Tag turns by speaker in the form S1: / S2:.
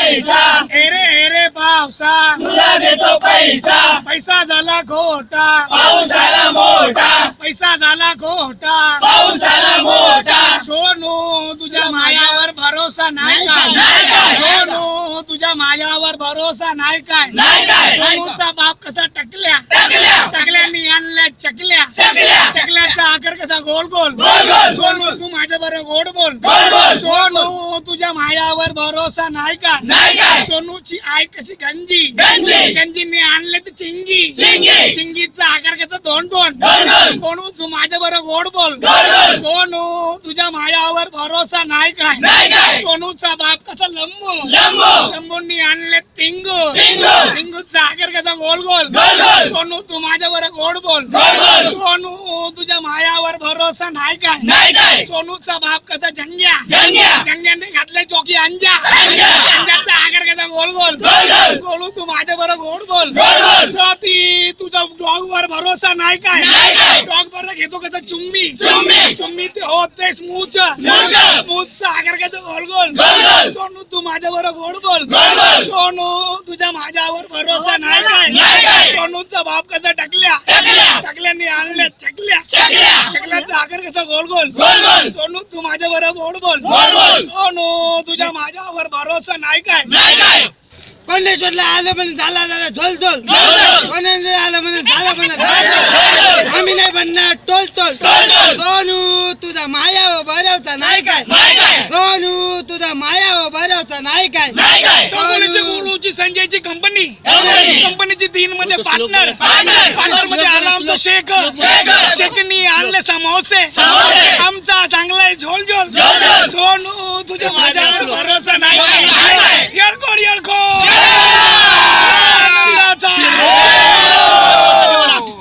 S1: पैसा,
S2: एरे पावसा
S1: तुला देतो पैसा,
S2: पैसा झाला खोटा,
S1: पाऊस आला मोठा,
S2: पैसा झाला खोटा,
S1: पाऊस आला मोठा.
S2: सोनू तुझ्या मायावर भरोसा नाही
S1: नाही
S2: काय,
S1: काय.
S2: सोनू तुझ्या मायावर भरोसा नाही काय.
S1: नाही काय.
S2: सोनूचा बाप कसा टकल्या,
S1: टाकल्या,
S2: टकल्यानी आणल्या चकल्या,
S1: चकल्या,
S2: चकल्याचा आकार कसा गोल गोल.
S1: गोल गोल.
S2: सोनू तू माझ्या बरोबर गोड बोल.
S1: गोड बोल.
S2: सोनू तुझ्या मायावर भरोसा नाही काय.
S1: नाही काय.
S2: सोनूची आई कशी गंजी,
S1: गंजी.
S2: गंजीने आणले तर चिंगी,
S1: चिंगी.
S2: चिंगीचा आकार कसा दोन दोन.
S1: दोन दोन.
S2: कोणू तू माझ्या बरोबर गोड बोल.
S1: गोड बोल.
S2: सोनू तुझ्या मायावर भरोसा नाही काय.
S1: नाही काय.
S2: सोनूचा बाप कसा लंबू,
S1: लंबू.
S2: लंबूंनी आणले टिंगू,
S1: टिंगू.
S2: टिंगूचा आकार कसा गोल गोल.
S1: गोल गोल.
S2: सोनू तू माझ्या बरोबर गोड बोल.
S1: गोड बोल.
S2: सोनू तुझ्या मायावर भरोसा नाही काय.
S1: नाही काय.
S2: सोनूचा बाप कसा जंग्या,
S1: जंग्या.
S2: जंग्याने घातले चोकी अंजा,
S1: अंजा.
S2: अंजाचा आकार कसा गोल गोल.
S1: गोल गोल.
S2: गोलू तू माझ्या बरोबर गोड बोल.
S1: गोड बोल.
S2: स्वाती तुझा डॉग वर भरोसा नाही काय.
S1: नाही काय.
S2: डॉग बरोबर घेतो कसा चुम्मी,
S1: चुम्मी.
S2: चुम्मी ते होते स्मूच,
S1: स्मूच.
S2: स्मूचचा आकार कसा गोल गोल.
S1: गोल गोल.
S2: सोनू तू माझ्या बरोबर गोड बोल.
S1: गोड बोल.
S2: सोनू तुझ्या माझ्यावर भरोसा नाही
S1: नाही
S2: काय.
S1: काय.
S2: सोनूचा बाप कसा टकल्या,
S1: टकल्या.
S2: टकल्याने आणल्या चकल्या,
S1: चकल्या.
S2: चकल्याचा आकार कसा गोल गोल.
S1: गोल गोल.
S2: सोनू तू माझ्या बरोबर गोड बोल.
S1: गोड बोल.
S2: सोनू तुझ्या माझ्यावर भरोसा नाही काय.
S1: नाही काय.
S2: पंडेश्वरला आलं म्हणे झाला झाला झोल झोल,
S1: झोल.
S2: कोणाचं आलं म्हणे झालं म्हणे
S1: झोल.
S2: आम्ही नाही बनणार toll toll.
S1: Toll toll.
S2: Sonu तुझा मायावर भरोसा नाही काय.
S1: नाही काय.
S2: सोनू तुझा मायावर भरोसा नाही काय.
S1: नाही काय.
S2: चौगुलीची गुरुची संजयची कंपनी,
S1: कंपनी.
S2: कंपनीची 3 मध्ये पार्टनर,
S1: पार्टनर.
S2: पार्टनर मध्ये आला आमचा शेख,
S1: शेख.
S2: शेखनी आणले समोसे,
S1: समोसे.
S2: आमचा चांगला आहे झोल झोल.
S1: झोल झोल.
S2: सोनू तुझ्या माझ्यावर भरोसा नाही